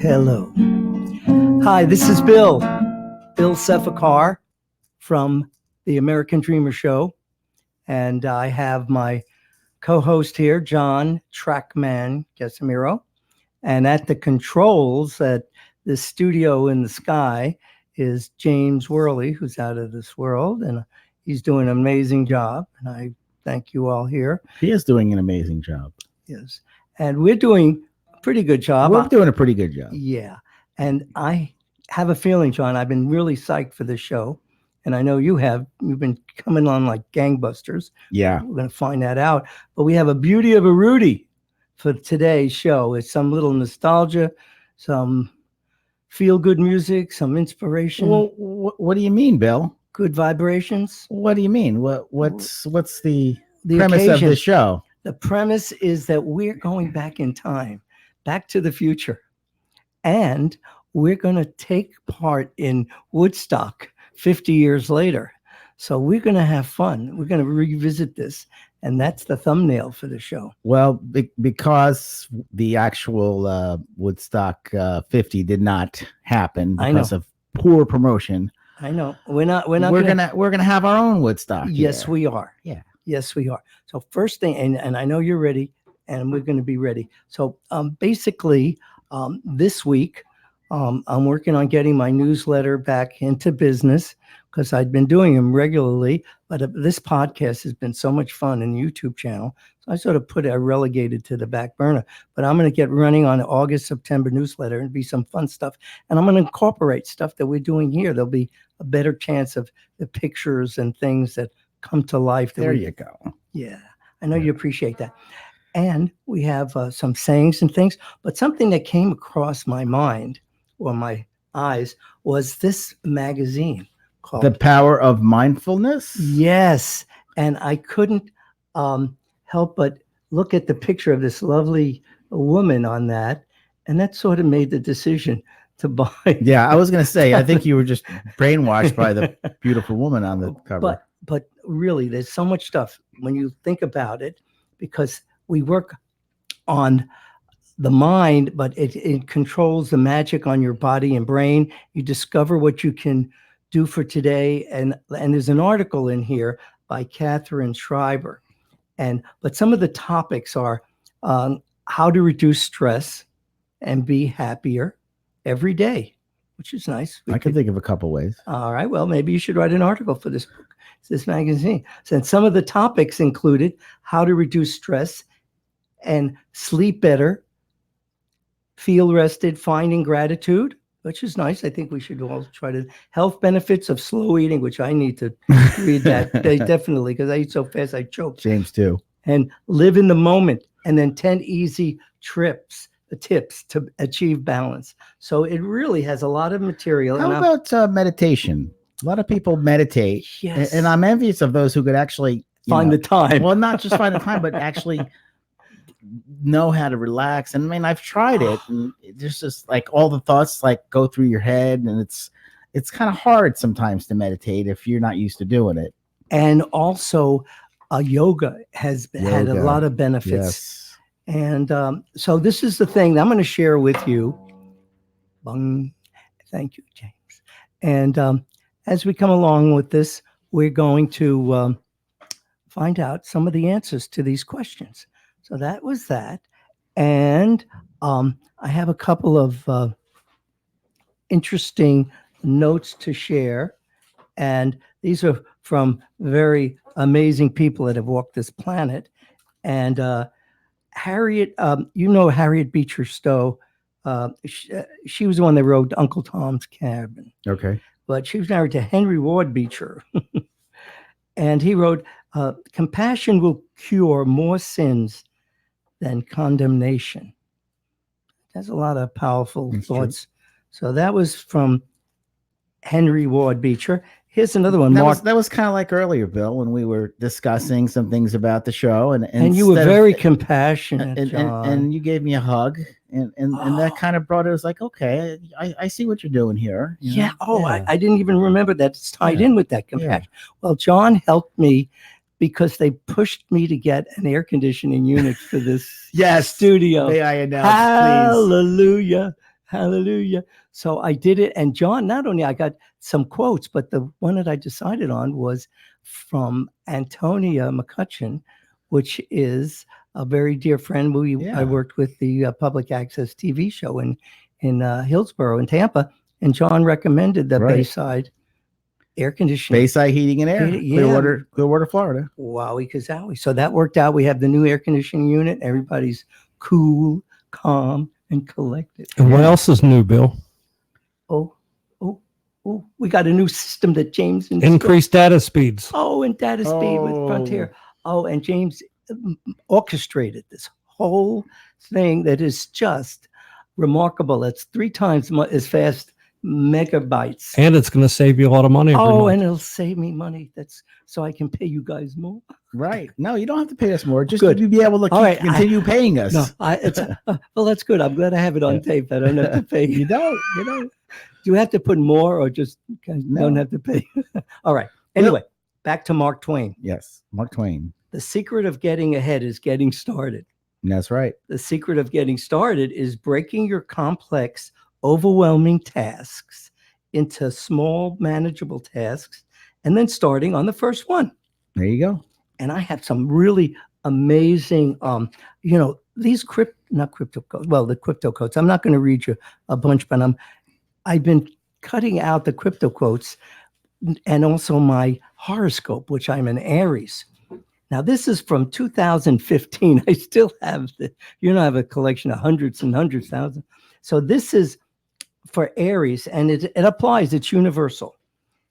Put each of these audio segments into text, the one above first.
Hello. Hi, this is Bill Sefakar from the American Dreamer Show. And I have my co-host here, John Trackman Casimiro. And at the controls at the studio in the sky is James Worley, who's out of this world. And he's doing an amazing job. And I thank you all here. He is doing an amazing job. Yes. And we're doing a pretty good job. We're doing a pretty good job. Yeah. And I have a feeling, John, I've been really psyched for this show. And I know you have. You've been coming on like gangbusters. Yeah. We're going to find that out. But we have a beauty of a Rudy for today's show. It's some little nostalgia, some feel-good music, some inspiration. Well, what do you mean, Bill? Good vibrations. What do you mean? What's the premise occasion of the show? The premise is that we're going back in time, back to the future. And we're going to take part in Woodstock 50 years later. So we're going to have fun. We're going to revisit this. And that's the thumbnail for the show. Well, because the actual Woodstock 50 did not happen because of poor promotion. I know. We're gonna have our own Woodstock. Yes, here. we are. Yeah. Yes, we are. So first thing, and I know you're ready, and we're going to be ready. So basically, this week, I'm working on getting my newsletter back into business because I'd been doing them regularly, but this podcast has been so much fun and YouTube channel. So I sort of relegated to the back burner, but I'm going to get running on August, September newsletter and be some fun stuff. And I'm going to incorporate stuff that we're doing here. There'll be a better chance of the pictures and things that come to life. There you go. Yeah. I know you appreciate that. And we have some sayings and things, but something that came across my mind or my eyes was this magazine called The Power of Mindfulness. Yes. And I couldn't help but look at the picture of this lovely woman on that. And that sort of made the decision to buy. Yeah, I was going to say, I think you were just brainwashed by the beautiful woman on the cover. But really, there's so much stuff when you think about it, because we work on the mind, but it controls the magic on your body and brain. You discover what you can do for today. And there's an article in here by Catherine Schreiber. But some of the topics are how to reduce stress and be happier every day, which is nice. I can think of a couple ways. All right. Well, maybe you should write an article for this book, this magazine. So some of the topics included how to reduce stress and sleep better, feel rested, finding gratitude, which is nice. I think we should all try to health benefits of slow eating, which I need to read that definitely because I eat so fast I choke. James too. And live in the moment. And then 10 easy tips to achieve balance. So it really has a lot of material. How about meditation? A lot of people meditate. Yes. And I'm envious of those who could actually find the time. Well, not just find the time, but actually know how to relax. And I mean, I've tried it, and it's just like all the thoughts like go through your head, and it's kind of hard sometimes to meditate if you're not used to doing it. And also, yoga has had a lot of benefits. Yes. And so this is the thing that I'm going to share with you. Bung. Thank you, James. And as we come along with this, we're going to find out some of the answers to these questions. So that was that. And I have a couple of interesting notes to share. And these are from very amazing people that have walked this planet. And Harriet, Harriet Beecher Stowe, she was the one that wrote Uncle Tom's Cabin. Okay. But she was married to Henry Ward Beecher. And he wrote, compassion will cure more sins than condemnation. That's a lot of powerful thoughts. True. So that was from Henry Ward Beecher. Here's another one. That was kind of like earlier, Bill, when we were discussing some things about the show, and you were very compassionate, and you gave me a hug, and that kind of brought it. It was like, okay, I see what you're doing here. Yeah. Oh, yeah. I didn't even remember that. It's tied in with that compassion. Yeah. Well, John helped me because they pushed me to get an air conditioning unit for this studio. May I announce, Hallelujah. please? Hallelujah. So I did it. And John, not only I got some quotes, but the one that I decided on was from Antonia McCutcheon, which is a very dear friend. I Yeah. worked with the public access TV show in Hillsborough in Tampa. And John recommended the Right. Bayside air conditioning. Bayside Heating and Air, Yeah. Clearwater, Florida. Wowie kazowie. So that worked out. We have the new air conditioning unit. Everybody's cool, calm, and collected. And what else is new, Bill? Oh, oh, oh, we got a new system that James installed. Increased data speeds. Oh, and data speed with Frontier. Oh, and James orchestrated this whole thing that is just remarkable. It's 3 times as fast megabytes. And it's going to save you a lot of money. Every month. And it'll save me money. That's so I can pay you guys more. Right. No, you don't have to pay us more. Just Good. to be able to continue paying us. No, well, that's good. I'm glad I have it on tape. I don't have to pay. You don't. Do you have to put more or just don't have to pay? All right. Anyway, back to Mark Twain. Yes, Mark Twain. The secret of getting ahead is getting started. That's right. The secret of getting started is breaking your complex, overwhelming tasks into small, manageable tasks, and then starting on the first one. There you go. And I have some really amazing, these not crypto codes. Well, the crypto codes. I'm not going to read you a bunch, but I've been cutting out the crypto quotes and also my horoscope, which I'm an Aries. Now, this is from 2015. I still have I have a collection of hundreds and hundreds, thousands. So this is for Aries, and it applies. It's universal.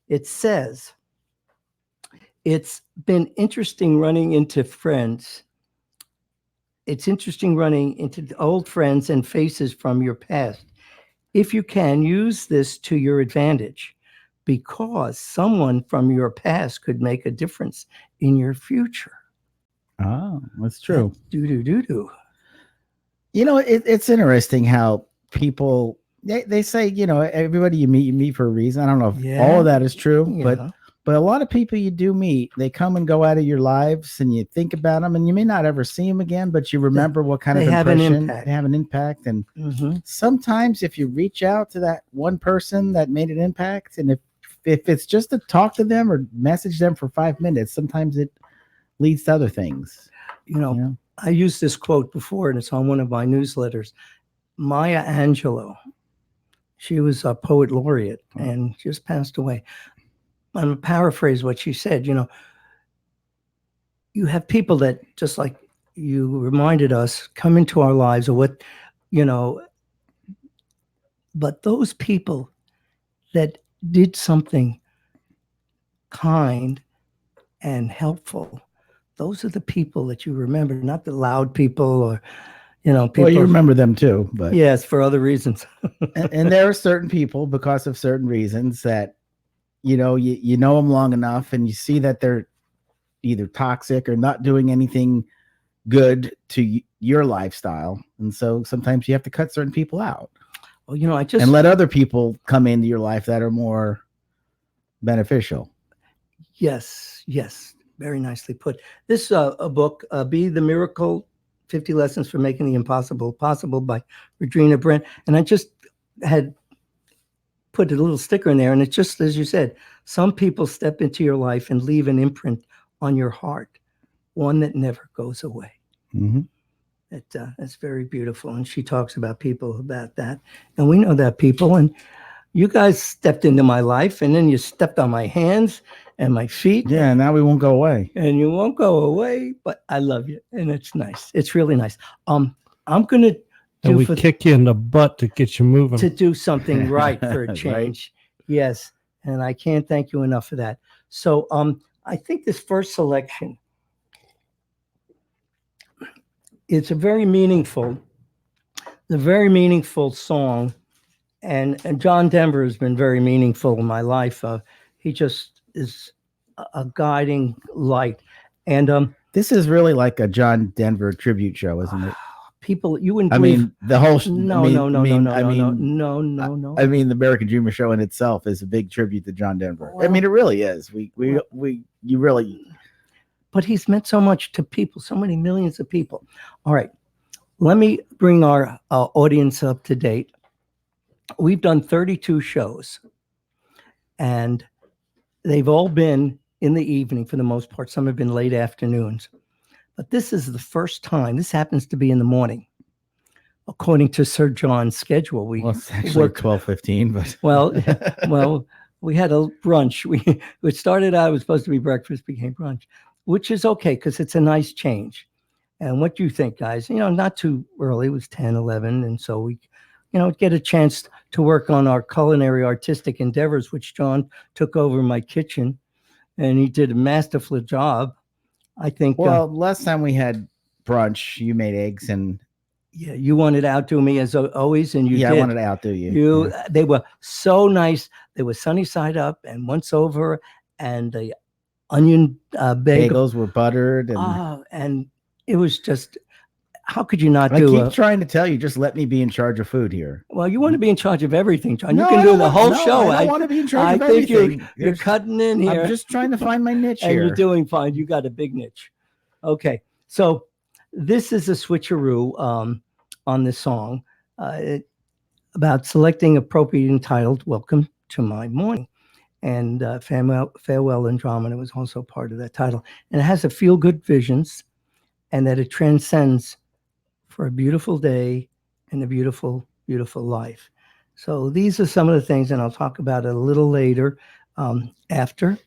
It says, it's been interesting running into friends. It's interesting running into old friends and faces from your past. If you can, use this to your advantage, because someone from your past could make a difference in your future. Oh, that's true. Do. It's interesting how people, they say, everybody you meet for a reason. I don't know if all of that is true, but a lot of people you do meet, they come and go out of your lives, and you think about them, and you may not ever see them again, but you remember what kind of impression they have an impact. And sometimes if you reach out to that one person that made an impact, and if it's just to talk to them or message them for 5 minutes, sometimes it leads to other things. I used this quote before, and it's on one of my newsletters. Maya Angelou, she was a poet laureate and just passed away. I'm going to paraphrase what she said. You have people that, just like you reminded us, come into our lives, or but those people that did something kind and helpful, those are the people that you remember, not the loud people or, people. Well, you remember them too, but yes, for other reasons. and there are certain people, because of certain reasons, that you know them long enough, and you see that they're either toxic or not doing anything good to your lifestyle, and so sometimes you have to cut certain people out. Well, and let other people come into your life that are more beneficial. Yes, very nicely put. This a book, Be the Miracle: 50 Lessons for Making the Impossible Possible by Regina Brent, and I just had put a little sticker in there, and it's just as you said, some people step into your life and leave an imprint on your heart, one that never goes away. Mm-hmm. That's very beautiful, and she talks about people about that, and we know that people, and you guys stepped into my life, and then you stepped on my hands and my feet. Yeah, now we won't go away. And you won't go away, but I love you, and it's nice. It's really nice. I'm gonna kick you in the butt to get you moving. To do something right for a change. Right. Yes, and I can't thank you enough for that. So I think this first selection, it's a very meaningful song, and John Denver has been very meaningful in my life. He just is a guiding light, and this is really like a John Denver tribute show, isn't it? People, you wouldn't believe. The whole no. I mean, the American Dreamer show in itself is a big tribute to John Denver. Well, it really is. But he's meant so much to people, so many millions of people. All right, let me bring our audience up to date. we've done 32 shows, and they've all been in the evening for the most part. Some have been late afternoons. But this is the first time. This happens to be in the morning, according to Sir John's schedule. Well, it's actually 12:15, but well, we had a brunch. It started out, it was supposed to be breakfast, became brunch, which is okay because it's a nice change. And what do you think, guys? Not too early. It was 10, 11. And so we, get a chance to work on our culinary artistic endeavors, which John took over my kitchen, and he did a masterful job. I think. Well, last time we had brunch, you made eggs, and yeah, you wanted to outdo me as always, and you did. I wanted to outdo you. They were so nice. They were sunny side up and once over, and the onion bagels were buttered, and it was just. How could you not do? I keep trying to tell you, just let me be in charge of food here. Well, you want to be in charge of everything, John. You can do the whole show. I don't want to be in charge of everything. I think you're cutting in here. I'm just trying to find my niche and here. You're doing fine. You got a big niche. Okay, so this is a switcheroo on this song about selecting appropriate entitled "Welcome to My Morning," and Farewell Andromeda was also part of that title. And it has a feel-good visions, and that it transcends for a beautiful day and a beautiful, beautiful life. So these are some of the things, and I'll talk about it a little later after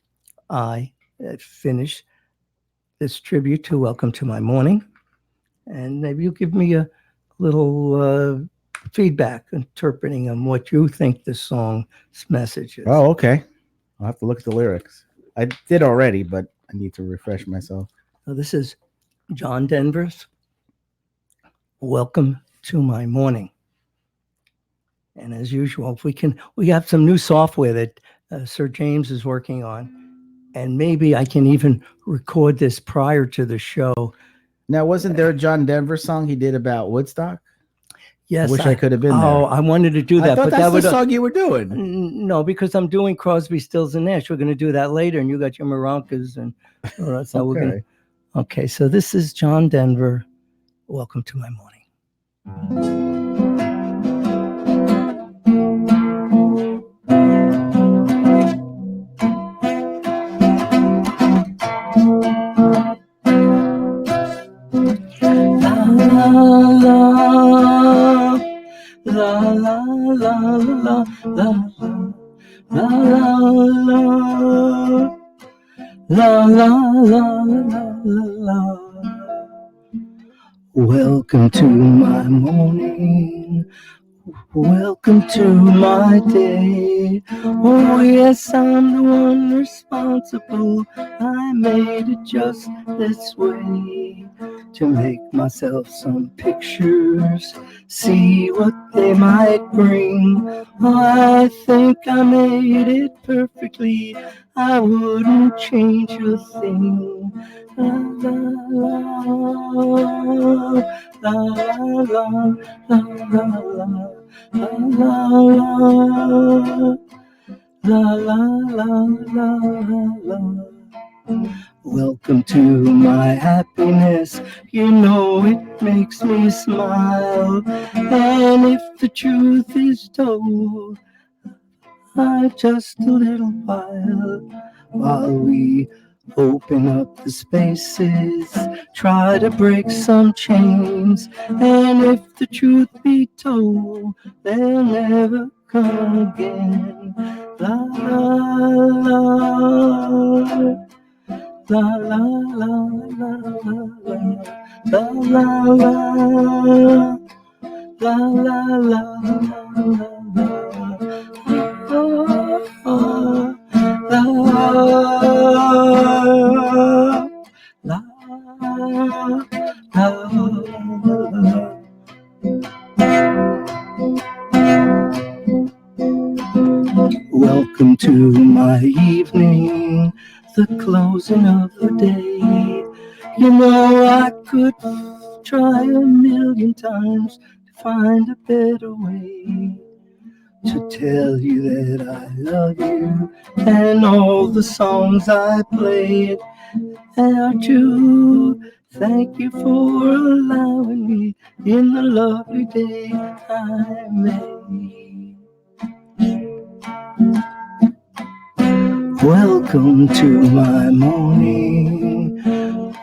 I finish this tribute to Welcome to My Morning. And maybe you give me a little feedback interpreting on what you think the song's message is. Oh, okay. I'll have to look at the lyrics. I did already, but I need to refresh myself. So this is John Denver's Welcome to My Morning. And as usual, we have some new software that Sir James is working on, and maybe I can even record this prior to the show. Now, wasn't there a John Denver song he did about Woodstock? Yes. I wish I could have been there. Oh, I wanted to do that. I thought that's the song you were doing. No, because I'm doing Crosby, Stills, and Nash. We're going to do that later, and you got your maracas, and that's how we're going to. Okay, so this is John Denver. Welcome to My Morning. La la la la la la la la la. Welcome to my morning. Welcome to my day. Oh yes, I'm the one responsible. I made it just this way to make myself some pictures, see what they might bring. I think I made it perfectly. I wouldn't change a thing. La la la la la la la la. Welcome to my happiness. You know it makes me smile. And if the truth is told, just a little while we open up the spaces, try to break some chains. And if the truth be told, they'll never come again. La la la la la la la la la la Welcome to my evening, the closing of the day. You know I could try a million times to find a better way to tell you that I love you, and all the songs I played are to thank you for allowing me in the lovely day I made. Welcome to my morning.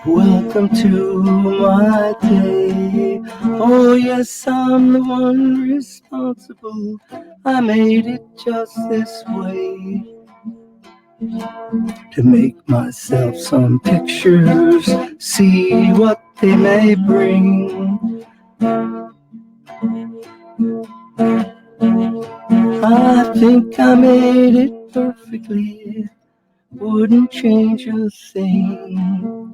Welcome to my day. Oh yes, I'm the one responsible. I made it just this way. To make myself some pictures, see what they may bring. I think I made it perfectly, wouldn't change a thing.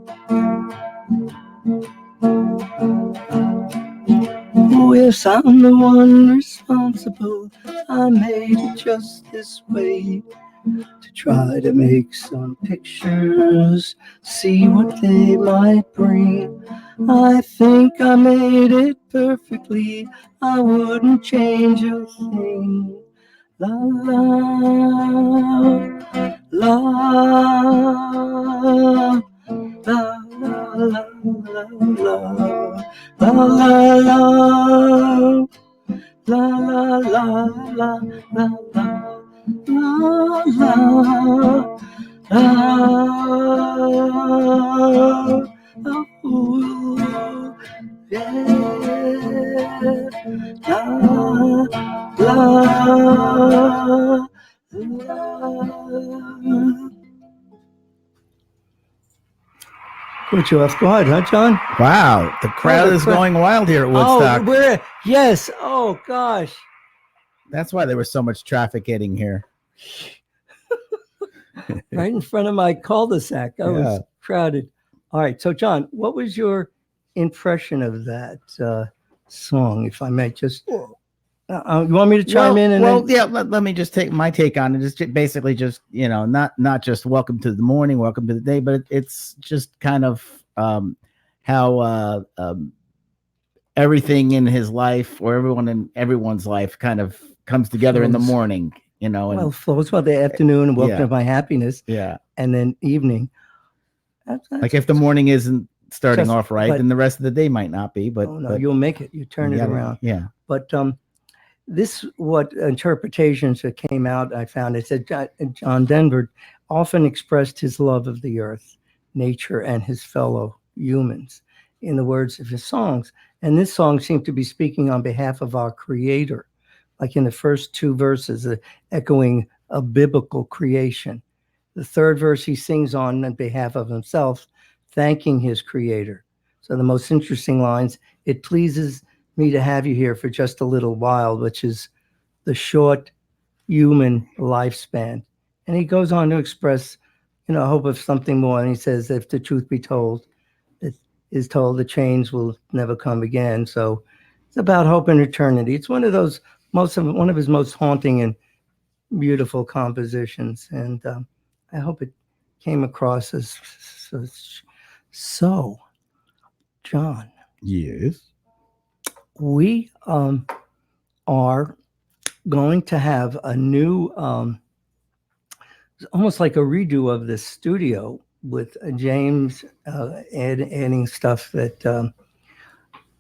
Oh yes, I'm the one responsible. I made it just this way. To try to make some pictures, see what they might bring. I think I made it perfectly, I wouldn't change a thing. La la la la la la la la la la la la la la la. La la la, oh, yeah, la la. Put you off guard, huh, John? Wow, the crowd is going wild here at Woodstock. Oh, yes. Oh gosh. That's why there was so much traffic getting here. Right in front of my cul-de-sac. I was crowded. All right. So, John, what was your impression of that song, if I may just... you want me to chime in? Let me just take my take on it. It's basically just, not just welcome to the morning, welcome to the day, but it's just kind of how everything in his life, or everyone in everyone's life, kind of comes together in the morning. And flows about the afternoon and welcome to my happiness. Yeah. And then evening. That's like if the morning isn't starting off right, then the rest of the day might not be. But you'll make it. You turn it around. Yeah. But what interpretations that came out, I found, it said John Denver often expressed his love of the earth, nature, and his fellow humans in the words of his songs. And this song seemed to be speaking on behalf of our Creator, like in the first two verses, echoing a biblical creation. The third verse he sings on behalf of himself, thanking his Creator. So the most interesting lines, "It pleases me to have you here for just a little while," which is the short human lifespan. And he goes on to express, hope of something more. And he says, if the truth be told, it is told the change will never come again. So it's about hope and eternity. It's one of his most haunting and beautiful compositions. And I hope it came across as so. John. Yes. We are going to have a new, almost like a redo of this studio with James adding stuff that,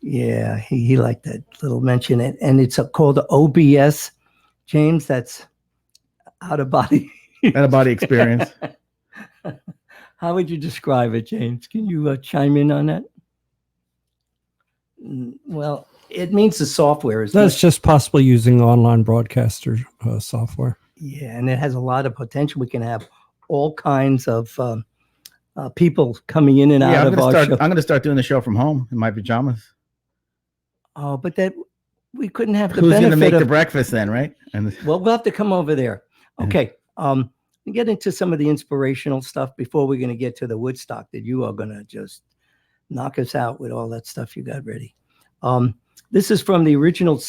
he liked that little mention. And it's called OBS. James, that's out of body experience. How would you describe it, James? Can you chime in on that? Well, it means the software. That's just possibly using online broadcaster software. Yeah, and it has a lot of potential. We can have all kinds of people coming in and out of our show. I'm going to start doing the show from home in my pajamas. Oh, but that we couldn't have the Who's benefit going to make of the breakfast then, right? Well, we'll have to come over there. Okay. We get into some of the inspirational stuff before we're going to get to the Woodstock that you are going to just knock us out with all that stuff you got ready. This is from the original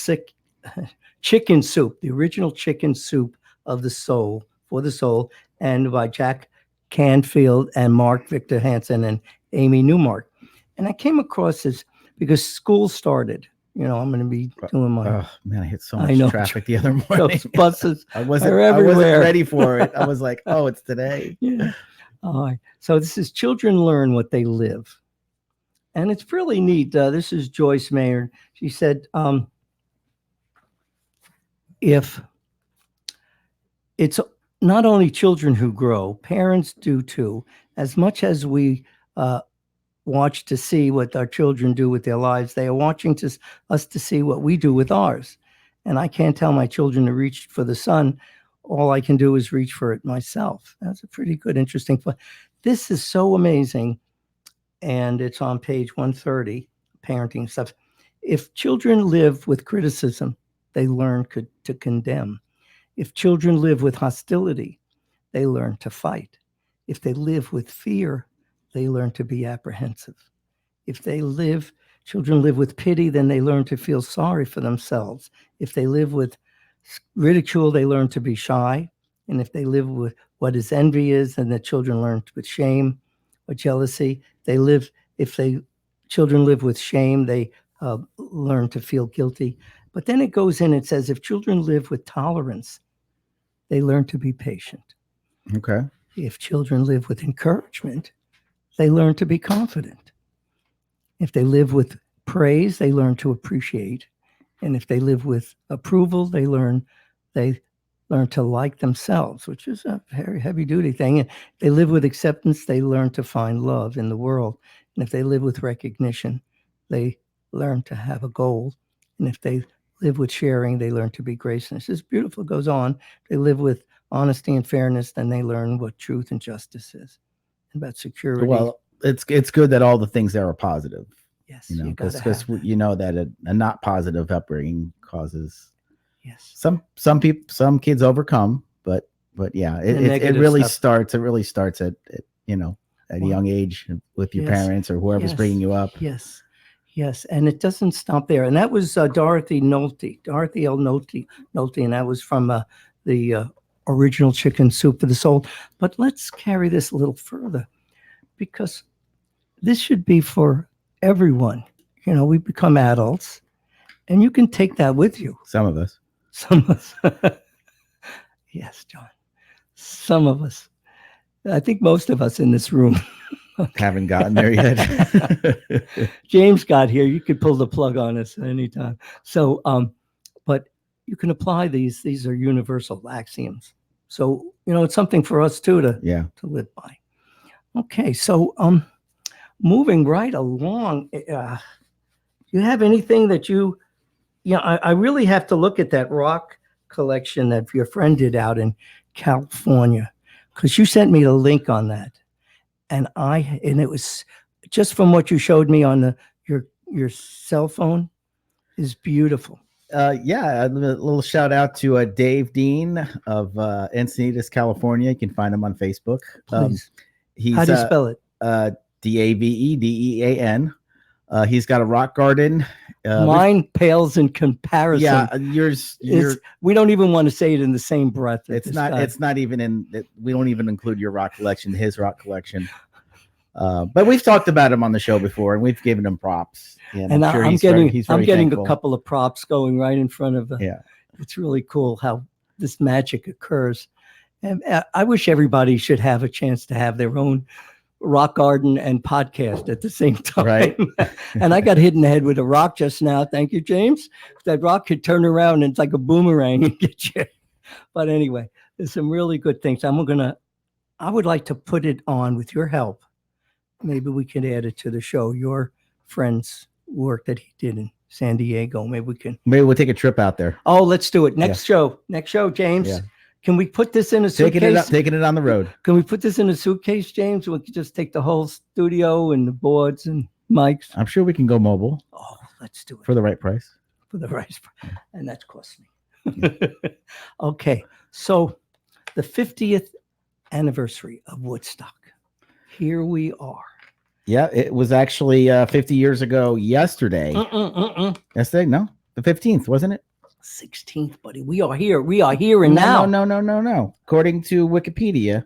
chicken soup, the original chicken soup of the soul, for the soul, and by Jack Canfield and Mark Victor Hansen and Amy Newmark. And I came across this because school started. I'm going to be doing my. Oh man, I hit so much traffic the other morning. Those buses I wasn't ready for it. I was like, oh, it's today. Yeah. All right. So this is Children Learn What They Live. And it's really neat. This is Joyce Maynard. She said, if it's not only children who grow, parents do too. As much as we watch to see what our children do with their lives, they are watching us to see what we do with ours. And I can't tell my children to reach for the sun. All I can do is reach for it myself. That's a pretty good, interesting. This is so amazing. And it's on page 130, parenting stuff. If children live with criticism, they learn to condemn. If children live with hostility, they learn to fight. If they live with fear, they learn to be apprehensive. If children live with pity, then they learn to feel sorry for themselves. If they live with ridicule, they learn to be shy. And if they live with what is envy is, then the children learn with shame or jealousy. If children live with shame, they learn to feel guilty. But then it goes in and says, if children live with tolerance, they learn to be patient. Okay. If children live with encouragement, they learn to be confident. If they live with praise, they learn to appreciate. And if they live with approval, they learn to like themselves, which is a very heavy duty thing. And if they live with acceptance, they learn to find love in the world. And if they live with recognition, they learn to have a goal. And if they live with sharing, they learn to be gracious. It's beautiful. It goes on. They live with honesty and fairness, then they learn what truth and justice is. About security. Well, it's good that all the things there are positive. Yes, you know, because you know that a not positive upbringing causes some kids overcome, but yeah, it really starts at a young age with your parents or whoever's bringing you up. Yes, and it doesn't stop there. And that was Dorothy L. Nolte, and that was from the original Chicken Soup for the Soul. But let's carry this a little further, because this should be for everyone. You know, we become adults, and you can take that with you. Some of us. Yes, John. Some of us. I think most of us in this room haven't gotten there yet. James got here. You could pull the plug on us at any time. So, but you can apply these. These are universal axioms. So, you know, it's something for us too to live by. Okay, so moving right along, you have anything that I really have to look at that rock collection that your friend did out in California, because you sent me the link on that, and it was just from what you showed me on your cell phone is beautiful. A little shout out to Dave Dean of Encinitas, California. You can find him on Facebook. How do you spell it? Davedean. He's got a rock garden. Mine pales in comparison. Yeah, yours. We don't even want to say it in the same breath. It's not even in. We don't even include your rock collection, his rock collection. But we've talked about him on the show before, and we've given him props. And I'm getting a couple of props going right in front of. It's really cool how this magic occurs, and I wish everybody should have a chance to have their own rock garden and podcast at the same time. Right. And I got hit in the head with a rock just now. Thank you, James. That rock could turn around and it's like a boomerang and get you. But anyway, there's some really good things. I would like to put it on with your help. Maybe we can add it to the show. Your friend's work that he did in San Diego. Maybe we'll take a trip out there. Oh, let's do it. Next show, James. Yeah. Can we put this in a suitcase? Taking it on the road. Can we put this in a suitcase, James? We could just take the whole studio and the boards and mics. I'm sure we can go mobile. Oh, let's do it. For the right price. And that's cost me. Okay. So the 50th anniversary of Woodstock. Here we are. Yeah, it was actually 50 years ago yesterday. Yesterday? No, the 15th, wasn't it? 16th, buddy. We are here. We are here and now. No. According to Wikipedia,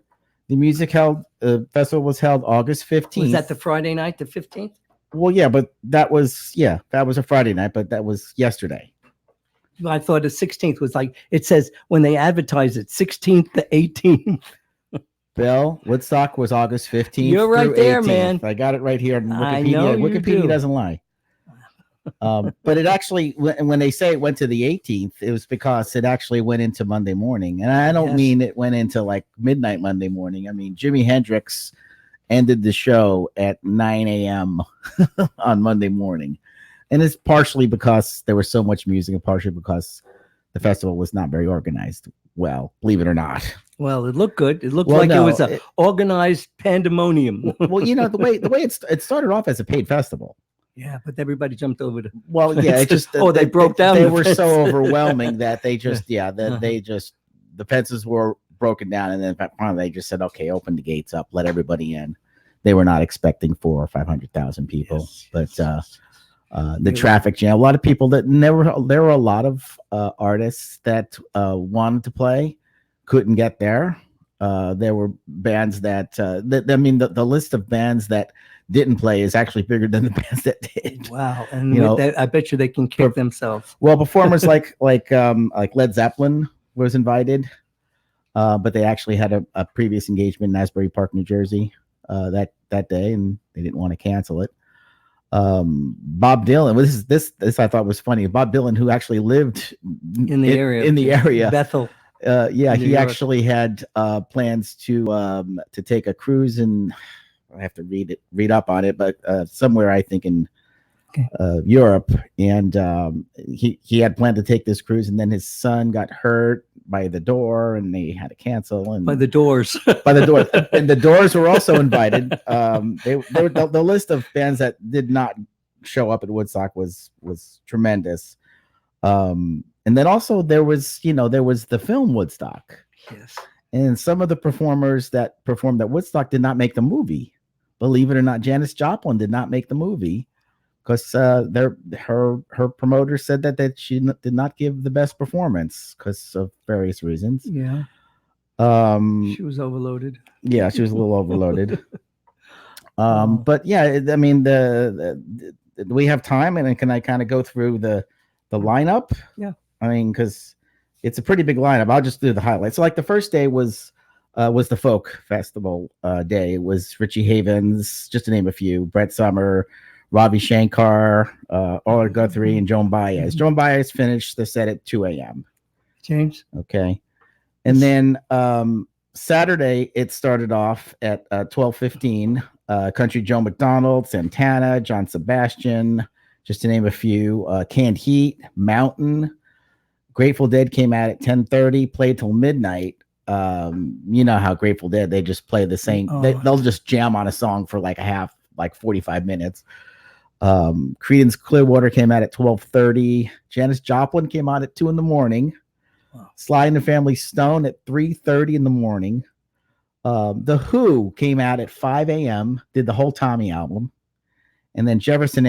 the music festival was held August 15th. Was that the Friday night, the 15th? Well, yeah, but that was a Friday night, but that was yesterday. I thought the 16th was like, it says when they advertise it, 16th to 18th. Bill, Woodstock was August 15th. You're right there, 18th. man. I got it right here on Wikipedia. I know Wikipedia doesn't lie. But it actually, when they say it went to the 18th, it was because it actually went into Monday morning. And I don't Yes. mean it went into like midnight Monday morning. I mean, Jimi Hendrix ended the show at 9 a.m. on Monday morning. And it's partially because there was so much music and partially because the festival was not very organized. Well, believe it or not. Well, it looked good. It looked Well, like no, it was a organized pandemonium. well, the way it started off as a paid festival. Yeah, but everybody jumped over the. Well, yeah, it just They broke down. They the were fence. so overwhelming that they just Uh-huh. the fences were broken down, and then finally they just said, "Okay, open the gates up, let everybody in." They were not expecting 400,000 or 500,000 people, Yes, but yes. the traffic jam. A lot of people that never. There were a lot of artists that wanted to play, couldn't get there. There were bands that I mean, the list of bands that didn't play is actually bigger than the bands that did. Wow, and You know, that, I bet you they can kick themselves. Well, performers like Led Zeppelin was invited, but they actually had a previous engagement in Asbury Park, New Jersey, that day, and they didn't want to cancel it. Bob Dylan. This I thought was funny. Bob Dylan, who actually lived In the area, Bethel. Yeah, New he York. actually had plans to take a cruise, and I have to read up on it, but somewhere I think in Europe, and he had planned to take this cruise, and then his son got hurt by the door, and they had to cancel. And by the Doors, and the Doors were also invited. The list of bands that did not show up at Woodstock was tremendous. And then also there was the film Woodstock. Yes. And some of the performers that performed at Woodstock did not make the movie. Believe it or not, Janis Joplin did not make the movie because her promoter said that she did not give the best performance because of various reasons. Yeah. She was overloaded. Yeah, she was a little overloaded. But yeah, I mean, we have time, and can I kind of go through the lineup? Yeah. I mean, because it's a pretty big lineup. I'll just do the highlights. So, like, the first day was the folk festival day. It was Richie Havens, just to name a few, Brett Summer, Ravi Shankar, Ola Guthrie, and Joan Baez. Joan Baez finished the set at 2 a.m. James. Okay. And then Saturday, it started off at 12:15. Country Joe McDonald, Santana, John Sebastian, just to name a few. Canned Heat, Mountain. Grateful Dead came out at 10:30, played till midnight. You know how Grateful Dead, they just play the same. They'll just jam on a song for like 45 minutes. Creedence Clearwater came out at 12:30. Janis Joplin came out at 2 in the morning. Wow. Sly and the Family Stone at 3:30 in the morning. The Who came out at 5 a.m., did the whole Tommy album. And then Jefferson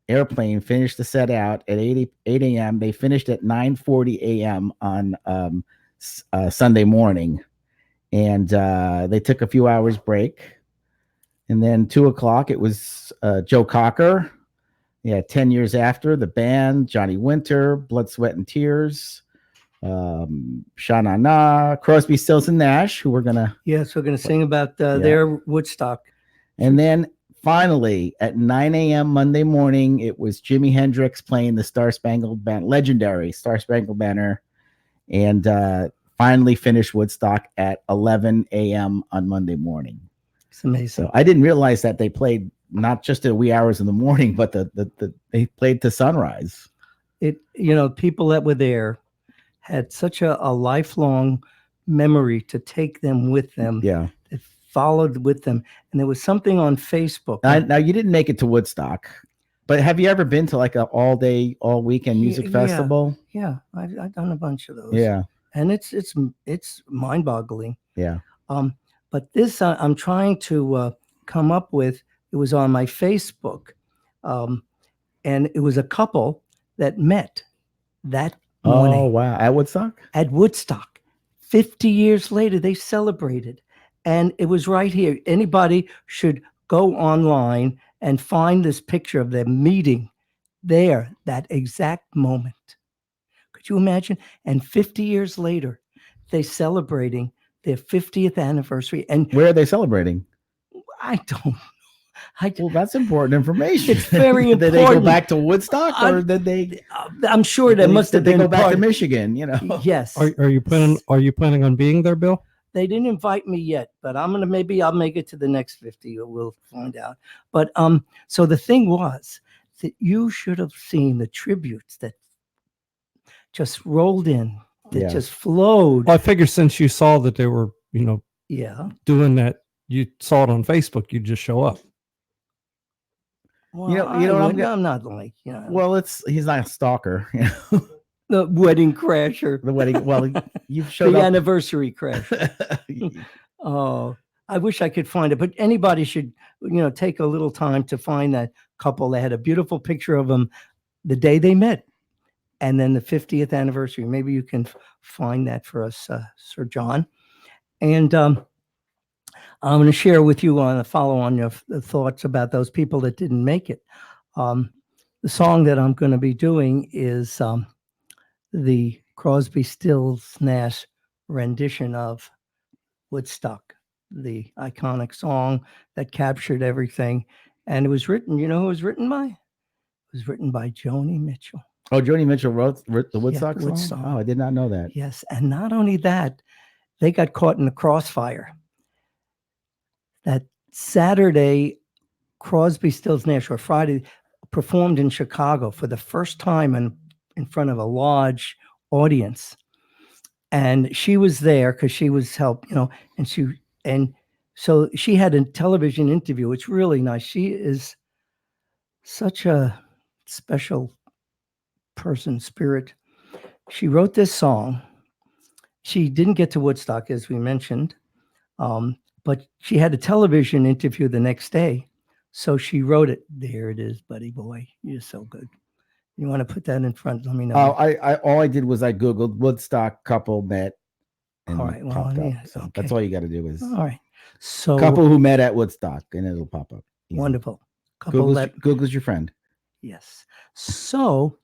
Airplane finished the set out at 8 a.m. They finished at 9:40 a.m. on Sunday morning. And they took a few hours break. And then 2 o'clock, it was Joe Cocker. Yeah, 10 years after, the band, Johnny Winter, Blood, Sweat, and Tears. Sha-Na Na, Crosby, Stills, and Nash, who we're gonna sing about their Woodstock. And then finally at 9 a.m. Monday morning, it was Jimi Hendrix playing the Star Spangled Banner, legendary Star Spangled Banner, and finally finished Woodstock at 11 a.m. on Monday morning. It's amazing. So I didn't realize that they played not just at wee hours in the morning, but they played to sunrise. People that were there had such a lifelong memory to take them with them. Yeah. It followed with them. And there was something on Facebook. Now you didn't make it to Woodstock, but have you ever been to like a all weekend music festival? Yeah. I've done a bunch of those. Yeah. And it's mind boggling. Yeah. But this I'm trying to come up with, it was on my Facebook. And it was a couple that met that morning. Oh, wow. At Woodstock? At Woodstock. 50 years later, they celebrated. And it was right here. Anybody should go online and find this picture of them meeting there, that exact moment. Could you imagine? And 50 years later, they're celebrating their 50th anniversary. And where are they celebrating? I don't know. Well, that's important information. It's very Did they go important. back to Woodstock, or did they? I'm sure that must have Did they been go back part to of- Michigan? You know. Yes. Are you planning on being there, Bill? They didn't invite me yet, but maybe I'll make it to the next 50. We'll find out. But so the thing was that you should have seen the tributes that just rolled in, that Yeah. just flowed. Well, I figure since you saw that they were, Yeah. doing that, you saw it on Facebook, you'd just show up. Well, You know what I'm not like, Well, he's not a stalker. You know? the wedding crasher, The wedding. Well, you've showed the up. anniversary crash. Oh, I wish I could find it, but anybody should, take a little time to find that couple. They had a beautiful picture of them the day they met, and then the 50th anniversary. Maybe you can find that for us, Sir John. And I'm going to share with you on a follow on your thoughts about those people that didn't make it. The song that I'm going to be doing is the Crosby, Stills, Nash rendition of Woodstock, the iconic song that captured everything. And it was written, who it was written by? It was written by Joni Mitchell. Oh, Joni Mitchell wrote the Woodstock song? Woodstock. Oh, I did not know that. Yes. And not only that, they got caught in the crossfire. That Saturday, Crosby, Stills, Nash, or Friday, performed in Chicago for the first time in front of a large audience. And she was there because she was and so she had a television interview. It's really nice. She is such a special person, spirit. She wrote this song. She didn't get to Woodstock, as we mentioned, but she had a television interview the next day. So she wrote it. There it is, buddy boy. You're so good. You want to put that in front? Let me know. Oh, all I did was I Googled Woodstock couple met. And all right. Well, popped up. yeah, So okay. that's all you got to do is All right. So couple who met at Woodstock, and it'll pop up. Easy. Wonderful. Couple Google's your friend. Yes. So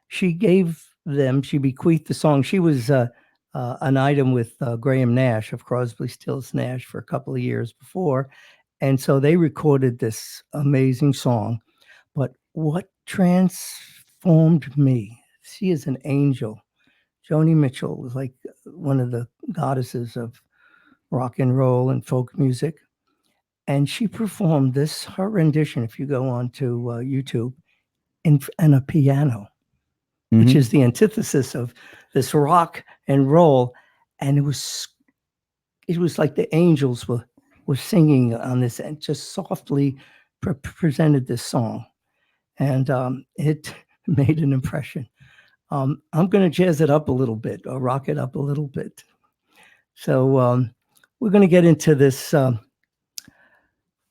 she bequeathed the song. She was an item with Graham Nash of Crosby, Stills, Nash for a couple of years before. And so they recorded this amazing song. But what transformed me, she is an angel. Joni Mitchell was like one of the goddesses of rock and roll and folk music. And she performed her rendition, if you go on to YouTube, in a piano, which is the antithesis of this rock and roll. And it was like the angels were singing on this and just softly presented this song. And it made an impression. I'm going to jazz it up a little bit or rock it up a little bit. So we're going to get into this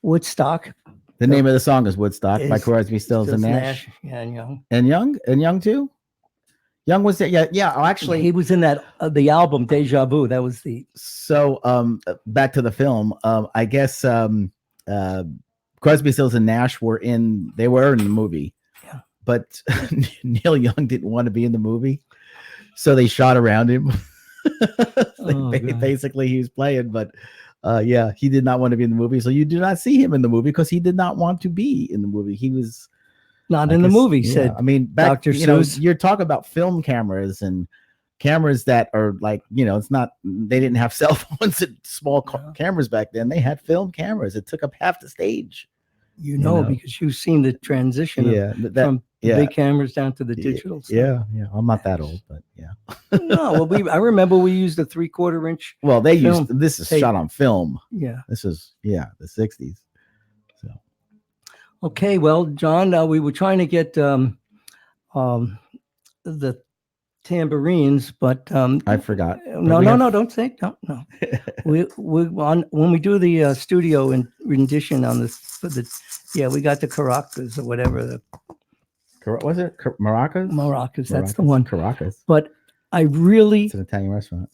Woodstock. The name of the song is Woodstock by Crosby, Stills, and Nash. Yeah, and Young. And Young too? Young was there. Yeah. Oh, actually, he was in that the album Deja Vu. That was the. So back to the film. I guess Crosby, Stills, and Nash were in the movie. Yeah. But Neil Young didn't want to be in the movie, so they shot around him. Basically, he was playing, but he did not want to be in the movie. So you do not see him in the movie because he did not want to be in the movie. He was not in the movie. Said, I mean, back, Dr. Seuss. You're talking about film cameras and cameras that are like, it's not. They didn't have cell phones and small cameras back then. They had film cameras. It took up half the stage. Because you've seen the transition from big cameras down to the digital stuff. Yeah. I'm not that old, but yeah. No, well, I remember we used a 3/4 inch. Well, this is shot on film. Yeah. This is the 60s. So. Okay, well, John, we were trying to get the tambourines, but I forgot. No, don't say no. When we do the studio rendition on this we got the caracas or whatever was it maracas? Maracas, that's the one. Caracas. But I really it's an Italian restaurant.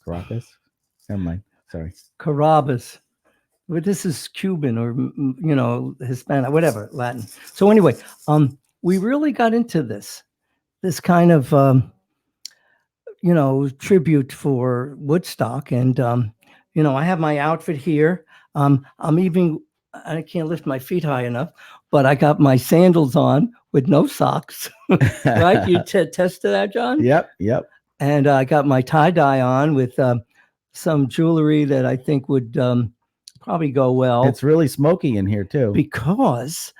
Caracas. Never mind. Sorry. Carabas. But this is Cuban or Hispanic, whatever, Latin. So anyway, we really got into this kind of tribute for Woodstock, and I have my outfit here. I can't lift my feet high enough, but I got my sandals on with no socks. Right? You attest to that, John? Yep. And I got my tie-dye on with some jewelry that I think would probably go well. It's really smoky in here too. Because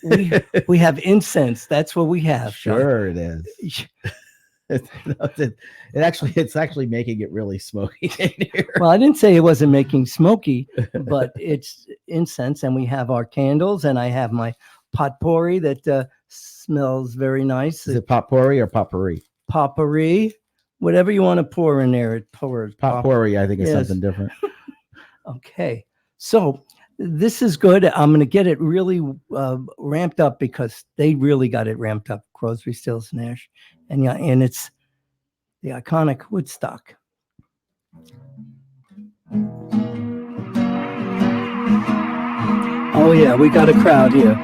we have incense. That's what we have. Sure, it is. It's actually making it really smoky in here. Well, I didn't say it wasn't making smoky, but it's incense, and we have our candles, and I have my potpourri that smells very nice. Is it potpourri or potpourri? Potpourri, whatever you want to pour in there. It pours. Potpourri, I think, is Yes. something different. Okay, so this is good. I'm going to get it really ramped up because they really got it ramped up. Crosby, Stills, Nash, and it's the iconic Woodstock. Oh yeah, we got a crowd here.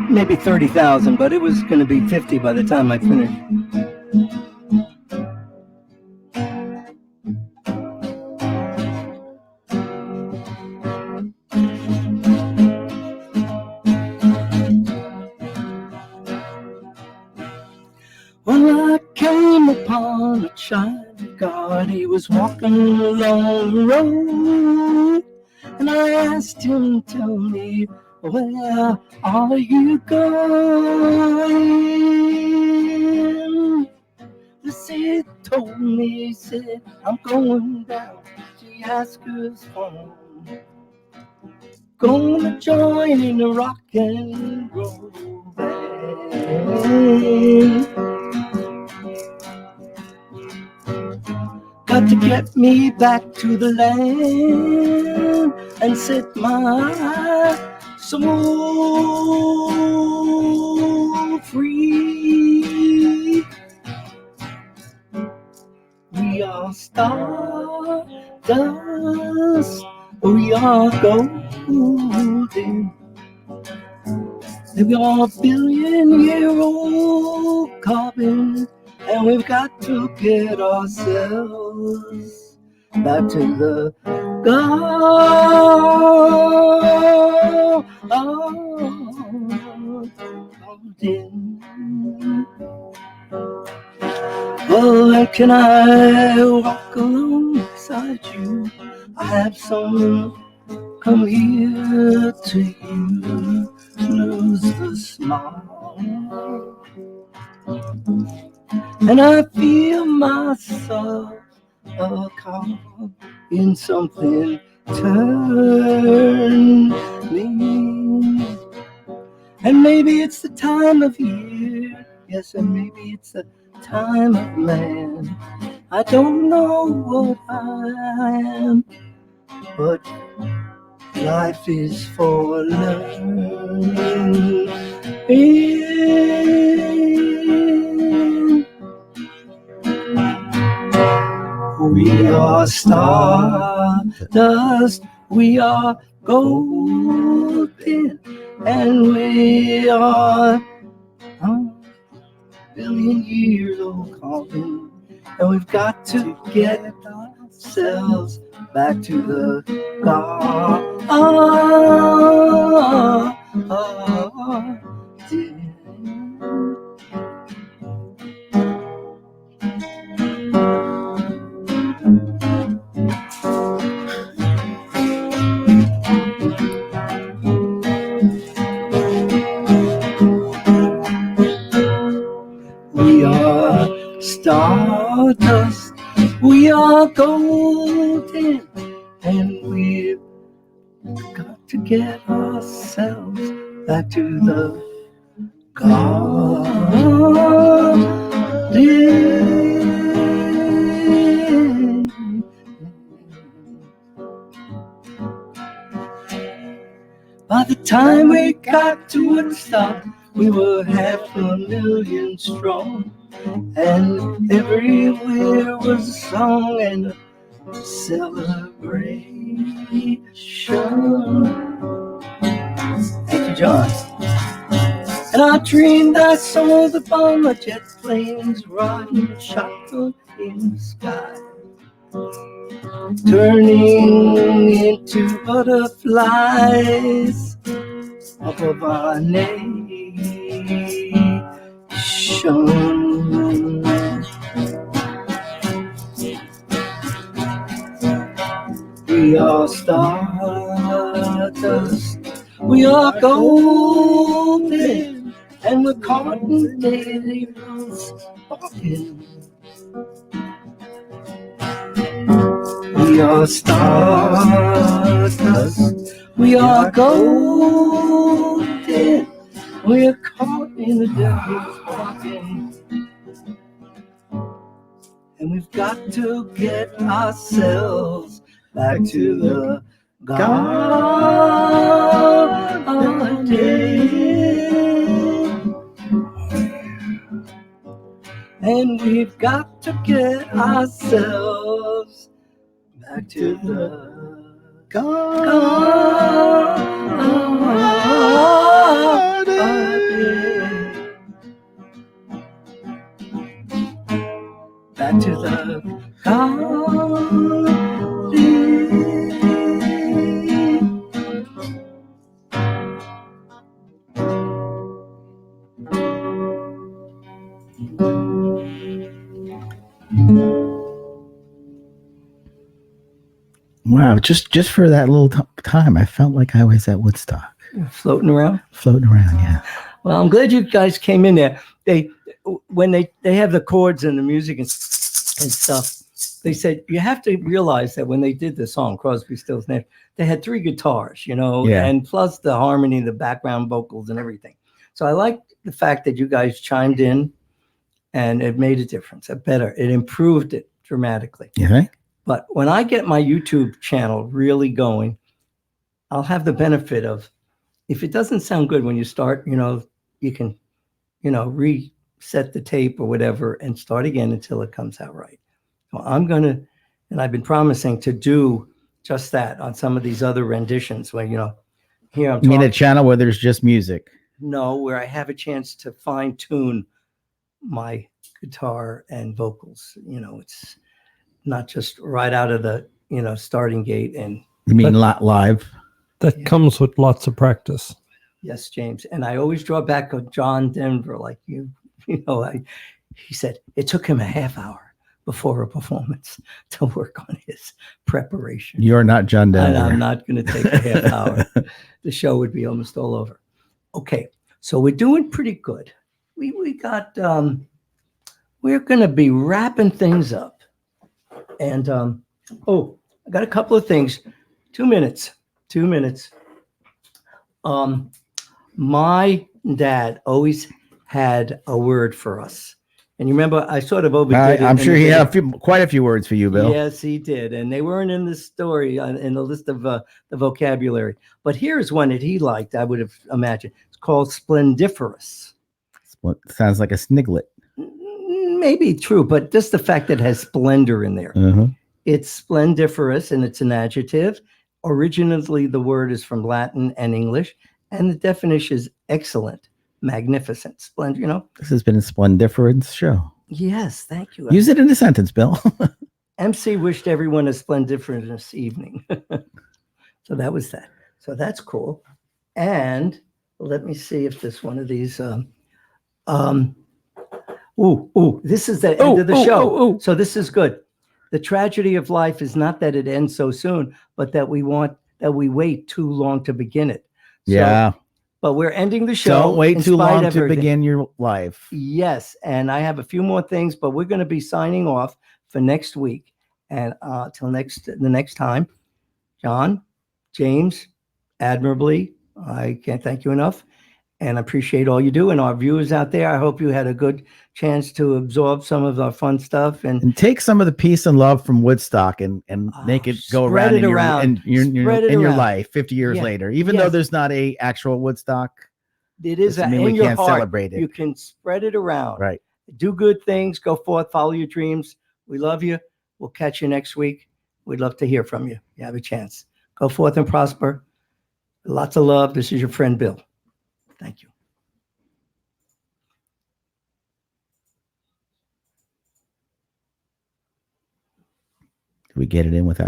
Maybe 30,000, but it was going to be 50 by the time I finished. Well, I came upon a child of God. He was walking along the road, and I asked him, tell me, where are you going? The Sid told me, he said, I'm going down to Asker's farm. Gonna join in the rock and roll band. Got to get me back to the land and set my soul free. We are stardust, we are golden. We are a billion-year-old carbon, and we've got to get ourselves back to the garden. Well, and can I walk alongside you? I have someone come here to you, lose the smile. And I feel myself caught in something turning. And maybe it's the time of year, yes, and maybe it's the time of man. I don't know what I am, but life is for learning. We are stardust, we are golden, and we are a billion years old carbon, and we've got to get ourselves back to the garden. We are stardust, we are golden, and we've got to get ourselves back to the garden. By the time we got to Woodstock, we were 500,000 strong, and everywhere was a song and a celebration. Thank you, John. And I dreamed I saw the bomber jet planes riding shotgun in the sky. turning into butterflies above our nation. We are stardust, we are golden, and we're caught in daily walking. We are stardust, we are golden, we're caught in the devil's walking. And we've got to get ourselves back to the garden. And we've got to get ourselves back to the garden. Back to the garden. Wow, just for that little time, I felt like I was at Woodstock, Floating around. floating around. Yeah. Well, I'm glad you guys came in there. When they have the chords and the music and stuff, they said you have to realize that when they did the song Crosby, Stills, Nash, they had 3 guitars, Yeah. and plus the harmony, the background vocals, and everything. So I like the fact that you guys chimed in, and it made a difference. It improved it dramatically. Yeah. But when I get my YouTube channel really going, I'll have the benefit of, if it doesn't sound good when you start, you can, reset the tape or whatever and start again until it comes out right. So and I've been promising to do just that on some of these other renditions where, here I'm You mean a talking, channel where there's just music? where I have a chance to fine tune my guitar and vocals. It's not just right out of the, starting gate. And You mean live? That comes with lots of practice. yes, James. And I always draw back on John Denver, like he said it took him a half hour before a performance to work on his preparation. You're not John Denver. And I'm not going to take a half hour. The show would be almost all over. Okay, so we're doing pretty good. We got we're going to be wrapping things up. And I got a couple of things. 2 minutes. My dad always had a word for us. And you remember, I sort of overdid it. I'm sure he had quite a few words for you, Bill. Yes, he did. And they weren't in the story, in the list of the vocabulary. But here's one that he liked, I would have imagined. It's called splendiferous. What sounds like a sniglet. Maybe true, but just the fact that it has splendor in there. Uh-huh. It's splendiferous, and it's an adjective. Originally, the word is from Latin and English, and the definition is excellent, magnificent, splendid, This has been a splendiferous show. Yes, thank you. Use it in a sentence, Bill. MC wished everyone a splendiferous evening. So that was that. So that's cool. And let me see if this one of these. This is the end of the show. So this is good. The tragedy of life is not that it ends so soon, but that we wait too long to begin it. So, Yeah. But we're ending the show. Don't wait in too spite long of to everything. begin your life. Yes, and I have a few more things, but we're going to be signing off for next week. And till the next time, John, James, admirably, I can't thank you enough, and I appreciate all you do. And our viewers out there, I hope you had a good chance to absorb some of our fun stuff and take some of the peace and love from Woodstock and make it go around in your life 50 years later, even though there's not a actual Woodstock. It is in we your can't heart. Celebrate it. You can spread it around. Right. Do good things. Go forth. Follow your dreams. We love you. We'll catch you next week. We'd love to hear from you. You have a chance. Go forth and prosper. Lots of love. This is your friend, Bill. Thank you. we get it in without